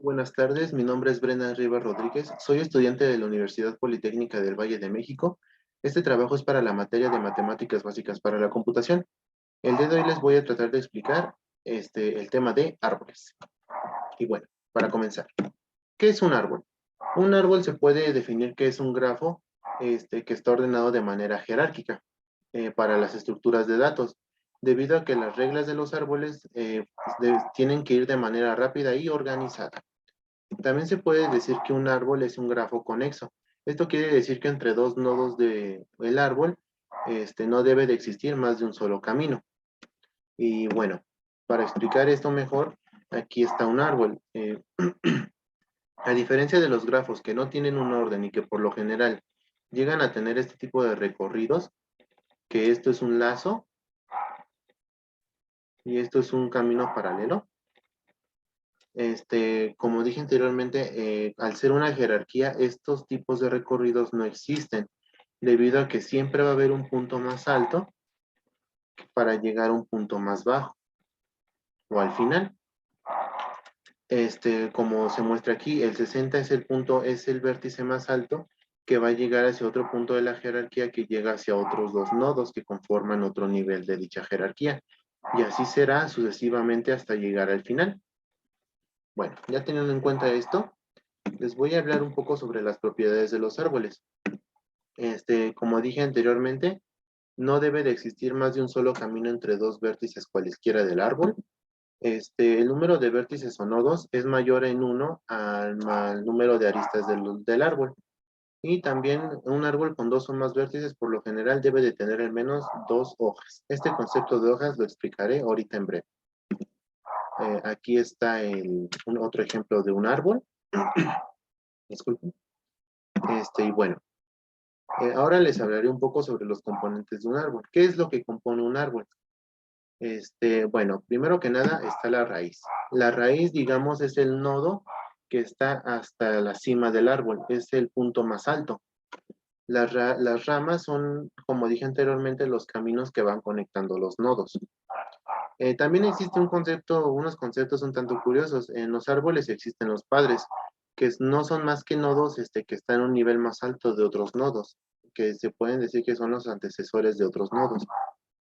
Buenas tardes, mi nombre es Brenda Rivas Rodríguez, soy estudiante de la Universidad Politécnica del Valle de México. Este trabajo es para la materia de Matemáticas Básicas para la Computación. El día de hoy les voy a tratar de explicar el tema de árboles. Y bueno, para comenzar, ¿qué es un árbol? Un árbol se puede definir que es un grafo que está ordenado de manera jerárquica para las estructuras de datos, debido a que las reglas de los árboles tienen que ir de manera rápida y organizada. También se puede decir que un árbol es un grafo conexo. Esto quiere decir que entre dos nodos del árbol no debe de existir más de un solo camino. Y bueno, para explicar esto mejor, aquí está un árbol. A diferencia de los grafos que no tienen un orden y que por lo general llegan a tener este tipo de recorridos, que esto es un lazo y esto es un camino paralelo. Como dije anteriormente, al ser una jerarquía, estos tipos de recorridos no existen, debido a que siempre va a haber un punto más alto para llegar a un punto más bajo, o al final. Como se muestra aquí, el 60 es el punto, es el vértice más alto que va a llegar hacia otro punto de la jerarquía que llega hacia otros dos nodos que conforman otro nivel de dicha jerarquía. Y así será sucesivamente hasta llegar al final. Bueno, ya teniendo en cuenta esto, les voy a hablar un poco sobre las propiedades de los árboles. Como dije anteriormente, no debe de existir más de un solo camino entre dos vértices cualesquiera del árbol. El número de vértices o nodos es mayor en uno al número de aristas del árbol. Y también un árbol con dos o más vértices por lo general debe de tener al menos dos hojas. Este concepto de hojas lo explicaré ahorita en breve. Aquí está otro ejemplo de un árbol. Disculpen. Y bueno, ahora les hablaré un poco sobre los componentes de un árbol. ¿Qué es lo que compone un árbol? Bueno, primero que nada está la raíz. La raíz, digamos, es el nodo que está hasta la cima del árbol, es el punto más alto. Las ramas son, como dije anteriormente, los caminos que van conectando los nodos. También existe unos conceptos un tanto curiosos. En los árboles existen los padres, que no son más que nodos que están a un nivel más alto de otros nodos, que se pueden decir que son los antecesores de otros nodos.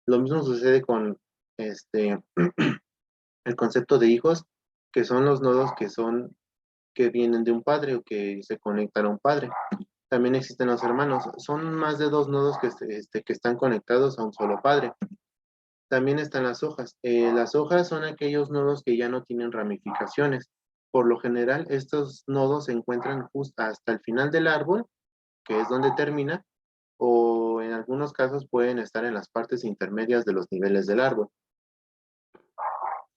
Lo mismo sucede con este, el concepto de hijos, que son los nodos que vienen de un padre o que se conectan a un padre. También existen los hermanos. Son más de dos nodos que están conectados a un solo padre. También están las hojas. Las hojas son aquellos nodos que ya no tienen ramificaciones. Por lo general, estos nodos se encuentran justo hasta el final del árbol, que es donde termina, o en algunos casos pueden estar en las partes intermedias de los niveles del árbol.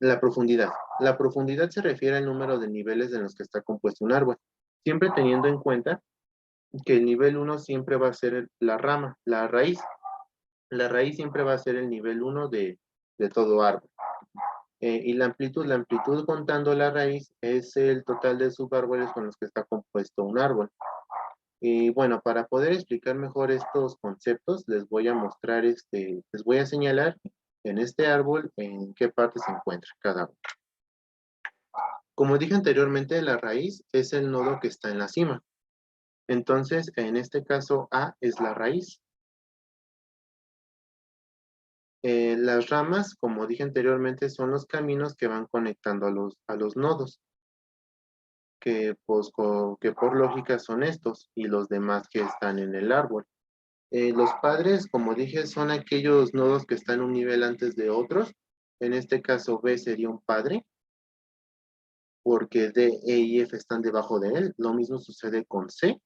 La profundidad. La profundidad se refiere al número de niveles en los que está compuesto un árbol, siempre teniendo en cuenta que el nivel uno siempre va a ser la rama, la raíz. La raíz siempre va a ser el nivel uno de todo árbol. Y la amplitud contando la raíz es el total de subárboles con los que está compuesto un árbol. Y bueno, para poder explicar mejor estos conceptos, les voy a señalar en este árbol en qué parte se encuentra cada uno. Como dije anteriormente, la raíz es el nodo que está en la cima. Entonces, en este caso, A es la raíz. Las ramas, como dije anteriormente, son los caminos que van conectando a los nodos, que por lógica son estos y los demás que están en el árbol. Los padres, como dije, son aquellos nodos que están un nivel antes de otros. En este caso, B sería un padre, porque D, E y F están debajo de él. Lo mismo sucede con C,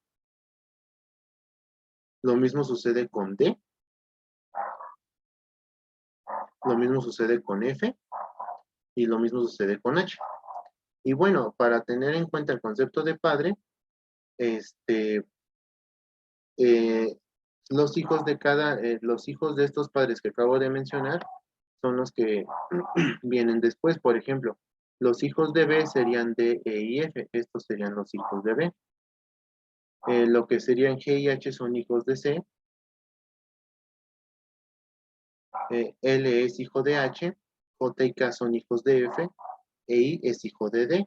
lo mismo sucede con D, lo mismo sucede con F y lo mismo sucede con H. Y bueno, para tener en cuenta el concepto de padre, este, eh, los hijos de estos padres que acabo de mencionar son los que vienen después. Por ejemplo, los hijos de B serían D, E y F. Estos serían los hijos de B. Lo que serían G y H son hijos de C. L es hijo de H. J y K son hijos de F. E I es hijo de D.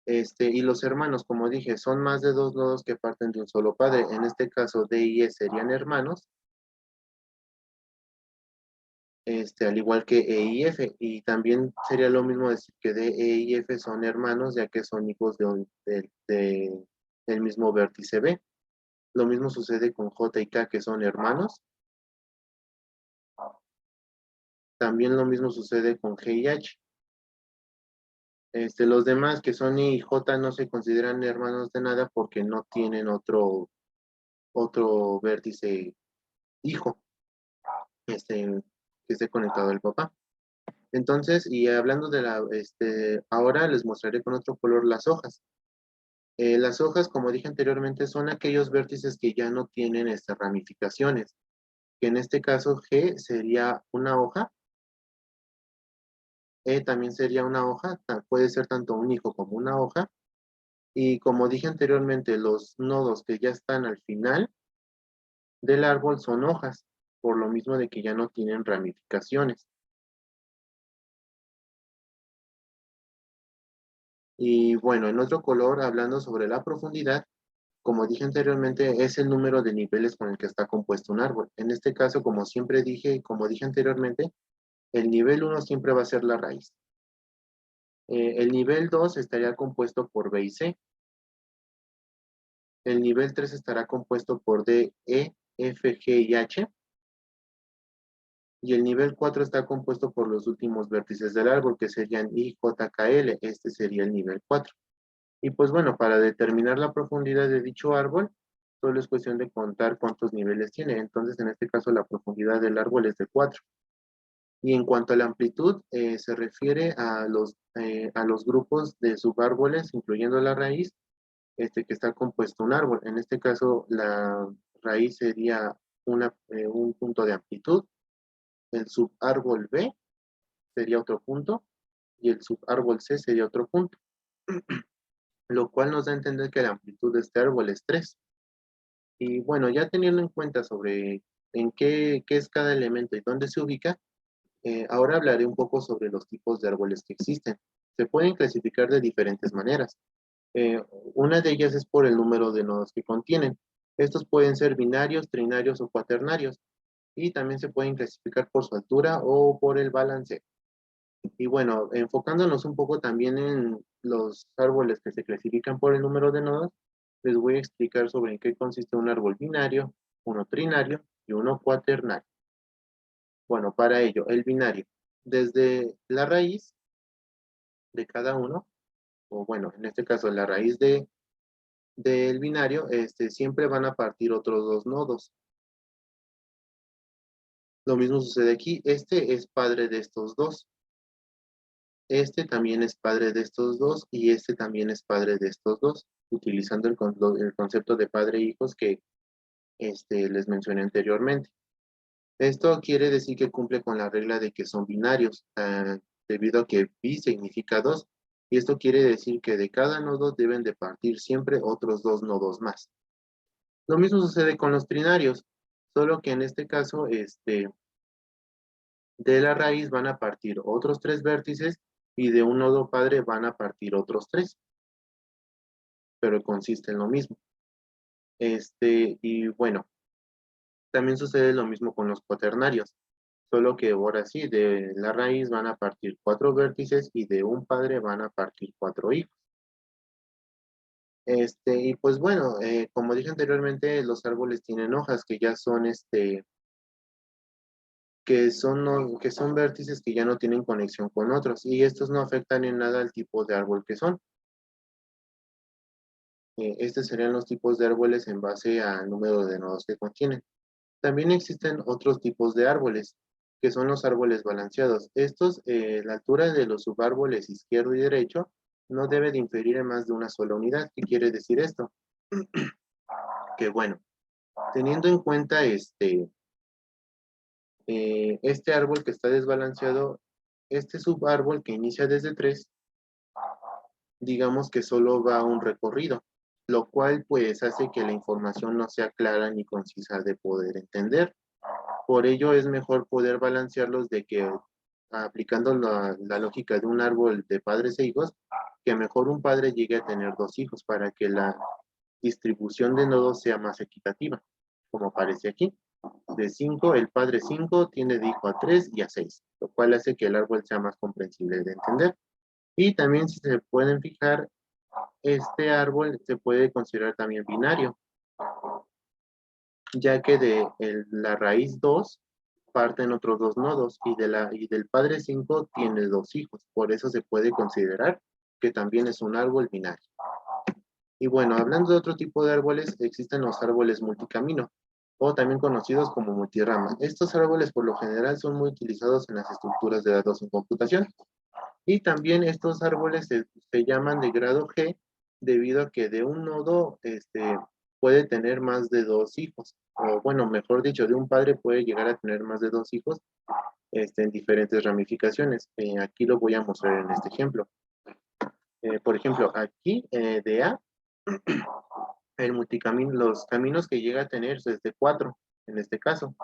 Y los hermanos, como dije, son más de dos nodos que parten de un solo padre. En este caso, D y E serían hermanos, al igual que E y F. Y también sería lo mismo decir que D, E y F son hermanos, ya que son hijos del mismo vértice B. Lo mismo sucede con J y K, que son hermanos. También lo mismo sucede con G y H. Los demás que son I y J no se consideran hermanos de nada porque no tienen otro vértice hijo que esté conectado al papá. Entonces, y hablando de ahora les mostraré con otro color las hojas. Las hojas, como dije anteriormente, son aquellos vértices que ya no tienen ramificaciones, que en este caso G sería una hoja, E también sería una hoja, puede ser tanto un hijo como una hoja, y como dije anteriormente, los nodos que ya están al final del árbol son hojas, por lo mismo de que ya no tienen ramificaciones. Y bueno, en otro color, hablando sobre la profundidad, como dije anteriormente, es el número de niveles con el que está compuesto un árbol. En este caso, como siempre dije y como dije anteriormente, el nivel 1 siempre va a ser la raíz. El nivel 2 estaría compuesto por B y C. El nivel 3 estará compuesto por D, E, F, G y H. Y el nivel 4 está compuesto por los últimos vértices del árbol, que serían I, J, K, L. Este sería el nivel 4. Y pues bueno, para determinar la profundidad de dicho árbol, solo es cuestión de contar cuántos niveles tiene. Entonces, en este caso, la profundidad del árbol es de 4. Y en cuanto a la amplitud, se refiere a los grupos de subárboles, incluyendo la raíz, que está compuesto un árbol. En este caso, la raíz sería un punto de amplitud. El subárbol B sería otro punto y el subárbol C sería otro punto, lo cual nos da a entender que la amplitud de este árbol es 3. Y bueno, ya teniendo en cuenta sobre en qué es cada elemento y dónde se ubica, ahora hablaré un poco sobre los tipos de árboles que existen. Se pueden clasificar de diferentes maneras. Eh, una de ellas es por el número de nodos que contienen. Estos pueden ser binarios, trinarios o cuaternarios. Y también se pueden clasificar por su altura o por el balance. Y bueno, enfocándonos un poco también en los árboles que se clasifican por el número de nodos, les voy a explicar sobre en qué consiste un árbol binario, uno trinario y uno cuaternario. Bueno, para ello, el binario, desde la raíz de cada uno, o bueno, en este caso la raíz del binario, siempre van a partir otros dos nodos. Lo mismo sucede aquí, este es padre de estos dos. Este también es padre de estos dos y este también es padre de estos dos, utilizando el concepto de padre e hijos que les mencioné anteriormente. Esto quiere decir que cumple con la regla de que son binarios, debido a que bi significa dos, y esto quiere decir que de cada nodo deben de partir siempre otros dos nodos más. Lo mismo sucede con los trinarios, solo que en este caso, de la raíz van a partir otros tres vértices y de un nodo padre van a partir otros tres, pero consiste en lo mismo. Y bueno, también sucede lo mismo con los cuaternarios, solo que ahora sí, de la raíz van a partir cuatro vértices y de un padre van a partir cuatro hijos. Y pues bueno, como dije anteriormente, los árboles tienen hojas que ya son, que son vértices que ya no tienen conexión con otros, y estos no afectan en nada al tipo de árbol que son. Estos serían los tipos de árboles en base al número de nodos que contienen. También existen otros tipos de árboles, que son los árboles balanceados. Estos, la altura de los subárboles izquierdo y derecho no debe de inferir en más de una sola unidad. ¿Qué quiere decir esto? Que bueno, teniendo en cuenta este árbol que está desbalanceado, este subárbol que inicia desde 3, digamos que solo va un recorrido, lo cual pues hace que la información no sea clara ni concisa de poder entender. Por ello es mejor poder balancearlos de que aplicando la lógica de un árbol de padres e hijos, que mejor un padre llegue a tener 2 hijos para que la distribución de nodos sea más equitativa, como aparece aquí. De 5, el padre 5 tiene de hijo a 3 y a 6, lo cual hace que el árbol sea más comprensible de entender. Y también, si se pueden fijar, este árbol se puede considerar también binario, ya que de la raíz 2 parten otros 2 nodos y del padre 5 tiene 2 hijos. Por eso se puede considerar que también es un árbol binario. Y bueno, hablando de otro tipo de árboles, existen los árboles multicamino, o también conocidos como multirama. Estos árboles por lo general son muy utilizados en las estructuras de datos en computación. Y también estos árboles se llaman de grado G debido a que de un nodo puede tener más de 2 hijos. O bueno, mejor dicho, de un padre puede llegar a tener más de 2 hijos en diferentes ramificaciones. Aquí lo voy a mostrar en este ejemplo. Por ejemplo, aquí de A, el multicamino, los caminos que llega a tener es de 4, en este caso.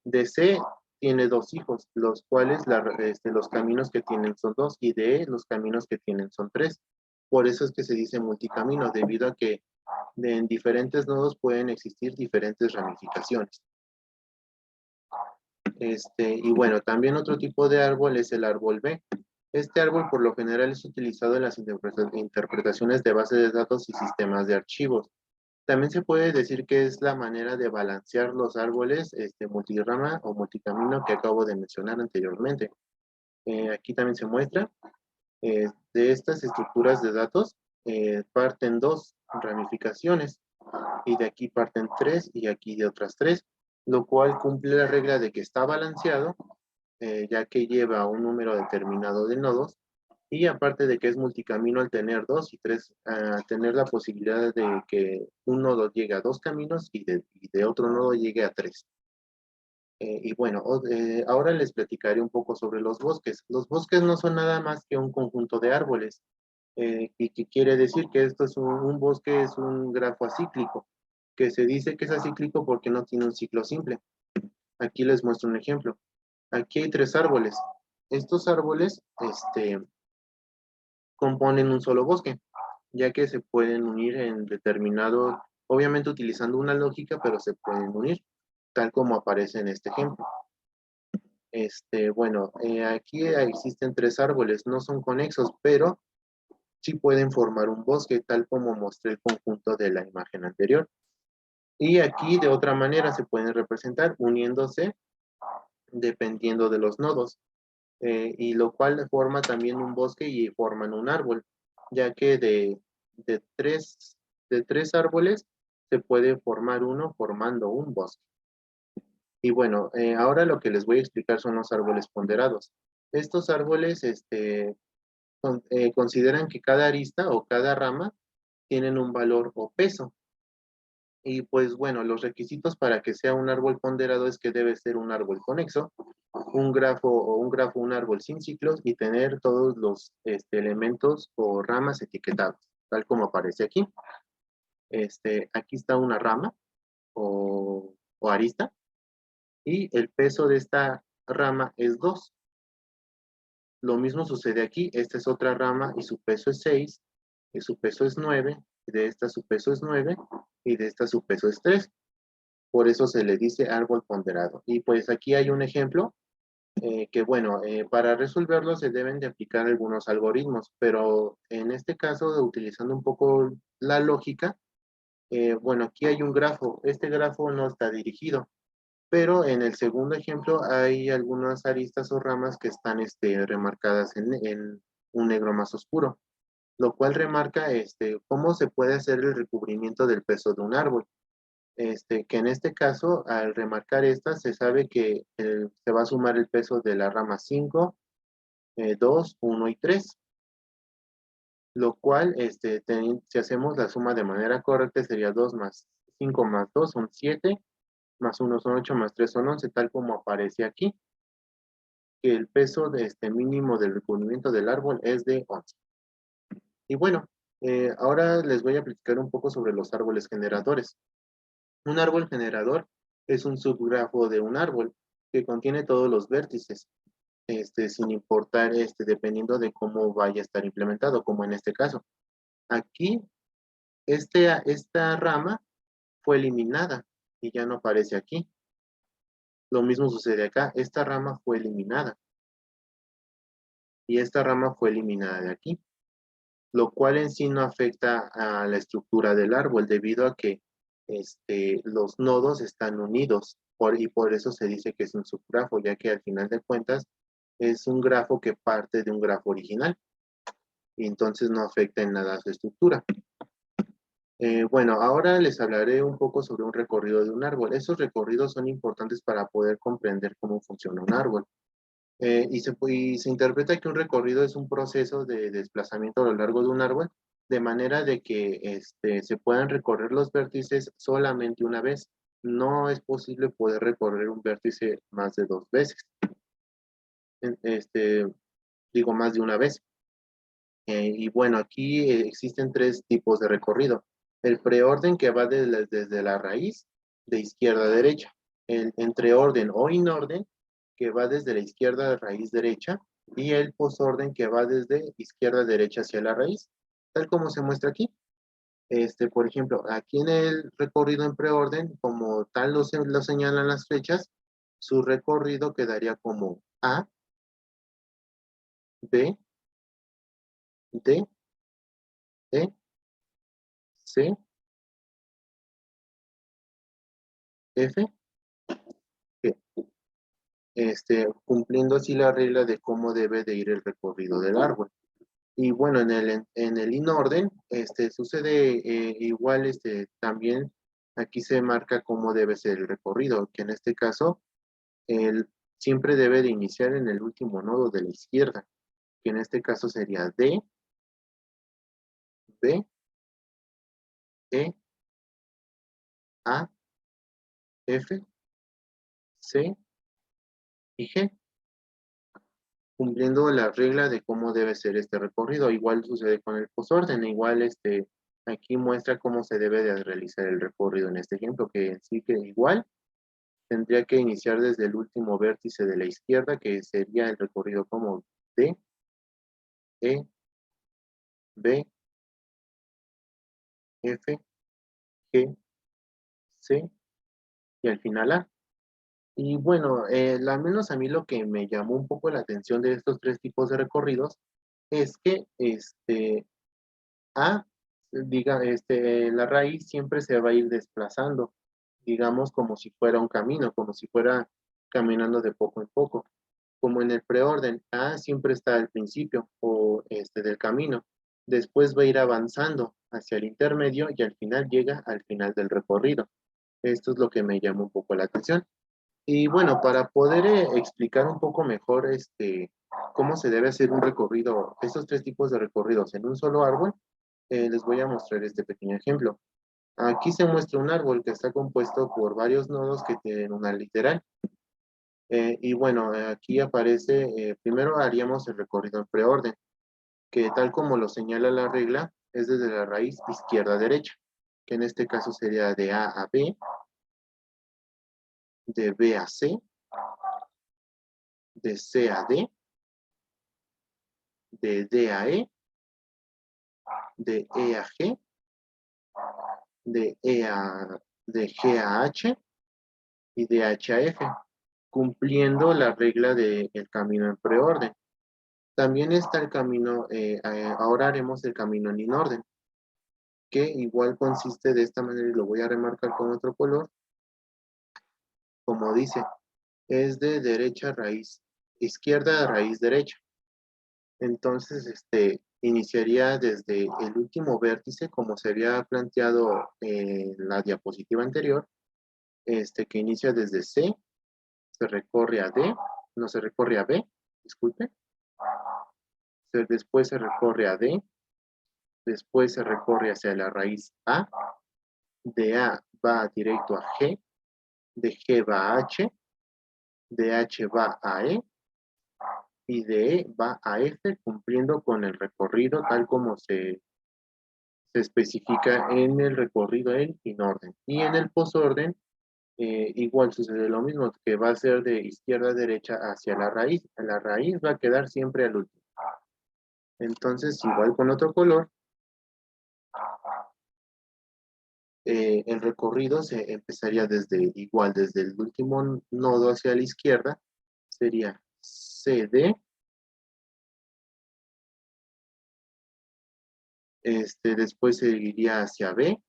De C tiene 2 hijos, los cuales los caminos que tienen son 2, y de E los caminos que tienen son 3. Por eso es que se dice multicamino, debido a que en diferentes nodos pueden existir diferentes ramificaciones. Y bueno, también otro tipo de árbol es el árbol B. Este árbol por lo general es utilizado en las interpretaciones de bases de datos y sistemas de archivos. También se puede decir que es la manera de balancear los árboles multirama o multicamino que acabo de mencionar anteriormente. Aquí también se muestra, de estas estructuras de datos parten 2 ramificaciones, y de aquí parten 3 y aquí de otras 3, lo cual cumple la regla de que está balanceado, ya que lleva un número determinado de nodos, y aparte de que es multicamino al tener 2 y 3, tener la posibilidad de que un nodo llegue a 2 caminos y de otro nodo llegue a 3. Y bueno, ahora les platicaré un poco sobre los bosques. Los bosques no son nada más que un conjunto de árboles, y que quiere decir que esto es un bosque, es un grafo acíclico, que se dice que es acíclico porque no tiene un ciclo simple. Aquí les muestro un ejemplo. Aquí hay 3 árboles. Estos árboles componen un solo bosque, ya que se pueden unir en determinado, obviamente utilizando una lógica, pero se pueden unir, tal como aparece en este ejemplo. Bueno, aquí existen 3 árboles, no son conexos, pero sí pueden formar un bosque, tal como mostré el conjunto de la imagen anterior. Y aquí de otra manera se pueden representar uniéndose dependiendo de los nodos, y lo cual forma también un bosque y forman un árbol, ya que de, tres, de 3 árboles se puede formar uno formando un bosque. Y bueno, ahora lo que les voy a explicar son los árboles ponderados. Estos árboles consideran que cada arista o cada rama tienen un valor o peso. Y pues bueno, los requisitos para que sea un árbol ponderado es que debe ser un árbol conexo, un árbol sin ciclos, y tener todos los elementos o ramas etiquetados, tal como aparece aquí. Aquí está una rama o arista, y el peso de esta rama es 2. Lo mismo sucede aquí, esta es otra rama y su peso es 6, y su peso es 9, y de esta su peso es 9, y de esta su peso es 3. Por eso se le dice árbol ponderado. Y pues aquí hay un ejemplo que bueno, para resolverlo se deben de aplicar algunos algoritmos, pero en este caso, utilizando un poco la lógica, bueno, aquí hay un grafo. Este grafo no está dirigido, pero en el segundo ejemplo hay algunas aristas o ramas que están remarcadas en un negro más oscuro, lo cual remarca cómo se puede hacer el recubrimiento del peso de un árbol. Que en este caso, al remarcar esta, se sabe que se va a sumar el peso de la rama 5, 2, 1 y 3, lo cual, si hacemos la suma de manera correcta, sería 2 más 5 más 2 son 7, más 1 son 8, más 3 son 11, tal como aparece aquí, que el peso de mínimo del recubrimiento del árbol es de 11. Y bueno, ahora les voy a platicar un poco sobre los árboles generadores. Un árbol generador es un subgrafo de un árbol que contiene todos los vértices. sin importar, dependiendo de cómo vaya a estar implementado, como en este caso. Aquí, esta rama fue eliminada y ya no aparece aquí. Lo mismo sucede acá, esta rama fue eliminada y esta rama fue eliminada de aquí, lo cual en sí no afecta a la estructura del árbol debido a que los nodos están unidos y por eso se dice que es un subgrafo, ya que al final de cuentas es un grafo que parte de un grafo original y entonces no afecta en nada a su estructura. Bueno, ahora les hablaré un poco sobre un recorrido de un árbol. Esos recorridos son importantes para poder comprender cómo funciona un árbol. Y se interpreta que un recorrido es un proceso de desplazamiento a lo largo de un árbol, de manera de que se puedan recorrer los vértices solamente una vez. No es posible poder recorrer un vértice más de 2 veces. Digo más de una vez. Y bueno, aquí existen 3 tipos de recorrido. El preorden que va desde la raíz de izquierda a derecha. El entreorden o inorden que va desde la izquierda a raíz derecha. Y el posorden que va desde izquierda a derecha hacia la raíz. Tal como se muestra aquí. Por ejemplo, aquí en el recorrido en preorden, como tal lo señalan las flechas, su recorrido quedaría como A, B, D, E, C, F, G. Cumpliendo así la regla de cómo debe de ir el recorrido del árbol. Y bueno, en el inorden, sucede igual, también aquí se marca cómo debe ser el recorrido, que en este caso, siempre debe de iniciar en el último nodo de la izquierda, que en este caso sería D, B, E, A, F, C y G, cumpliendo la regla de cómo debe ser este recorrido. Igual sucede con el posorden, igual aquí muestra cómo se debe de realizar el recorrido en este ejemplo, que sí que igual tendría que iniciar desde el último vértice de la izquierda, que sería el recorrido como D, E, B, F, G, C y al final A. Y bueno, al menos a mí lo que me llamó un poco la atención de estos 3 tipos de recorridos es que A, la raíz siempre se va a ir desplazando, digamos como si fuera un camino, como si fuera caminando de poco en poco. Como en el preorden, A siempre está al principio del camino, después va a ir avanzando hacia el intermedio y al final llega al final del recorrido. Esto es lo que me llamó un poco la atención. Y bueno, para poder explicar un poco mejor cómo se debe hacer un recorrido, estos 3 tipos de recorridos en un solo árbol, les voy a mostrar este pequeño ejemplo. Aquí se muestra un árbol que está compuesto por varios nodos que tienen una literal. Y bueno, aquí aparece, primero haríamos el recorrido en preorden, que tal como lo señala la regla, es desde la raíz izquierda a derecha, que en este caso sería de A a B, de B a C, de C a D, de D a E, de E a G, de de G a H y de H a F, cumpliendo la regla del camino en preorden. También está el camino, ahora haremos el camino en inorden, que igual consiste de esta manera y lo voy a remarcar con otro color, como dice, es de derecha a raíz, izquierda a raíz derecha. Entonces, iniciaría desde el último vértice, como se había planteado en la diapositiva anterior, que inicia desde C, se recorre a D, no se recorre a B, disculpe, después se recorre a D, después se recorre hacia la raíz A, de A va directo a G, de G va a H, de H va a E, y de E va a F, cumpliendo con el recorrido tal como se especifica en el recorrido en inorden. Y en el posorden igual sucede lo mismo, que va a ser de izquierda a derecha hacia la raíz. La raíz va a quedar siempre al último. Entonces, igual con otro color, el recorrido se empezaría desde el último nodo hacia la izquierda, sería CD, después seguiría hacia B,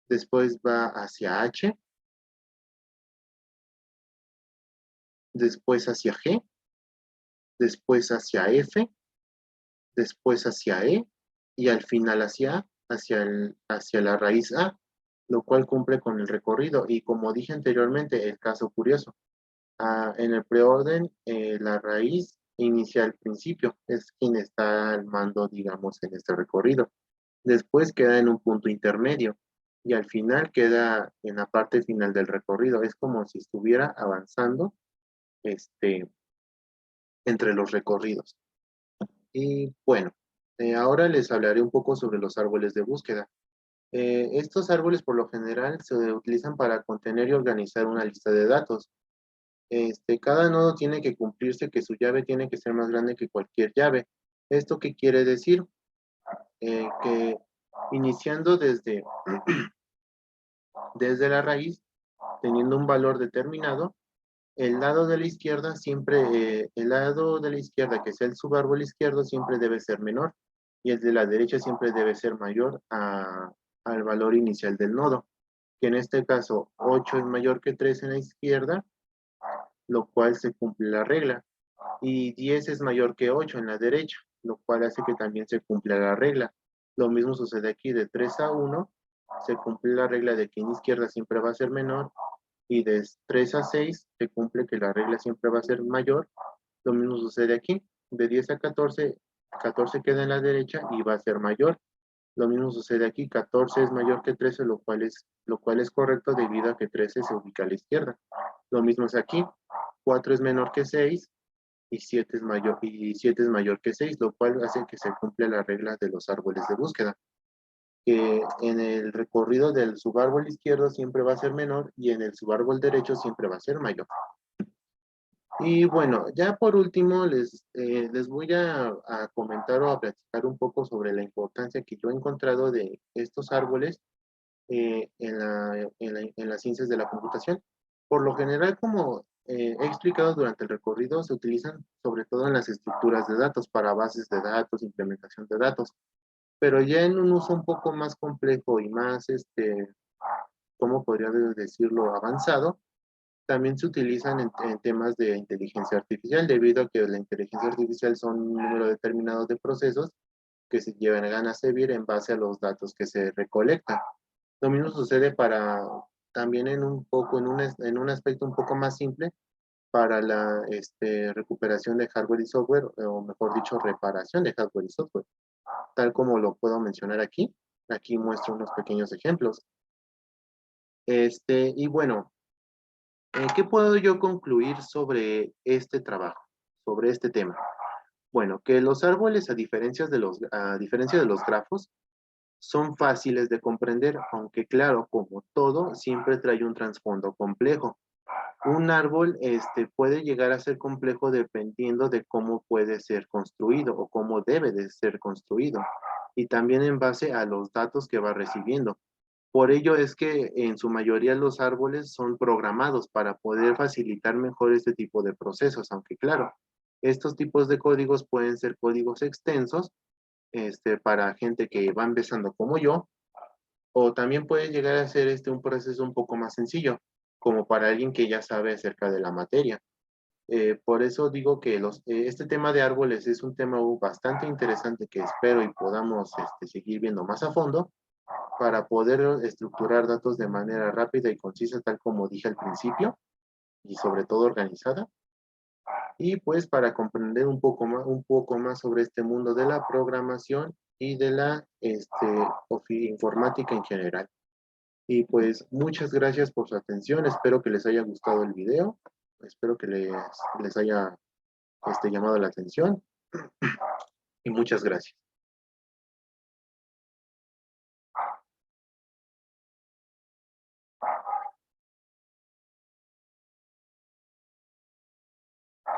después va hacia H, después hacia G, después hacia F, después hacia E y al final hacia A, hacia la raíz A, lo cual cumple con el recorrido. Y como dije anteriormente, el caso curioso, en el preorden, la raíz inicia al principio, es quien está al mando, digamos, en este recorrido. Después queda en un punto intermedio y al final queda en la parte final del recorrido. Es como si estuviera avanzando este, entre los recorridos. Y bueno, ahora les hablaré un poco sobre los árboles de búsqueda. Estos árboles por lo general se utilizan para contener y organizar una lista de datos. Cada nodo tiene que cumplirse que su llave tiene que ser más grande que cualquier llave. ¿Esto qué quiere decir? Que iniciando desde la raíz, teniendo un valor determinado, el lado de la izquierda el lado de la izquierda que sea el subárbol izquierdo siempre debe ser menor y el de la derecha siempre debe ser mayor al valor inicial del nodo, que en este caso 8 es mayor que 3 en la izquierda, lo cual se cumple la regla, y 10 es mayor que 8 en la derecha, lo cual hace que también se cumpla la regla. Lo mismo sucede aquí, de 3 a 1 se cumple la regla de que en izquierda siempre va a ser menor, y de 3 a 6 se cumple que la regla siempre va a ser mayor. Lo mismo sucede aquí, de 10 a 14, 14 queda en la derecha y va a ser mayor. Lo mismo sucede aquí, 14 es mayor que 13, lo cual es correcto debido a que 13 se ubica a la izquierda. Lo mismo es aquí, 4 es menor que 6 y 7 es mayor que 6, lo cual hace que se cumpla la regla de los árboles de búsqueda, que en el recorrido del subárbol izquierdo siempre va a ser menor y en el subárbol derecho siempre va a ser mayor. Y bueno, ya por último les voy a comentar o a platicar un poco sobre la importancia que yo he encontrado de estos árboles en las ciencias de la computación. Por lo general, como he explicado durante el recorrido, se utilizan sobre todo en las estructuras de datos para bases de datos, implementación de datos, pero ya en un uso un poco más complejo y más, ¿cómo podría decirlo?, avanzado, también se utilizan en temas de inteligencia artificial, debido a que la inteligencia artificial son un número determinado de procesos que se llevan a servir en base a los datos que se recolectan. Lo mismo sucede también en un aspecto un poco más simple, para la recuperación de hardware y software, o mejor dicho, reparación de hardware y software, tal como lo puedo mencionar aquí. Aquí muestro unos pequeños ejemplos. Y bueno, ¿qué puedo yo concluir sobre este trabajo, sobre este tema? Bueno, que los árboles, a diferencia de los grafos, son fáciles de comprender, aunque claro, como todo, siempre trae un trasfondo complejo. Un árbol puede llegar a ser complejo dependiendo de cómo puede ser construido o cómo debe de ser construido, y también en base a los datos que va recibiendo. Por ello es que en su mayoría los árboles son programados para poder facilitar mejor este tipo de procesos, aunque claro, estos tipos de códigos pueden ser códigos extensos, para gente que va empezando como yo, o también puede llegar a ser un proceso un poco más sencillo, como para alguien que ya sabe acerca de la materia. Por eso digo que este tema de árboles es un tema bastante interesante que espero y podamos seguir viendo más a fondo, para poder estructurar datos de manera rápida y concisa, tal como dije al principio, y sobre todo organizada, y pues para comprender un poco más sobre este mundo de la programación y de la informática en general. Y pues muchas gracias por su atención, espero que les haya gustado el video, espero que les haya llamado la atención, y muchas gracias.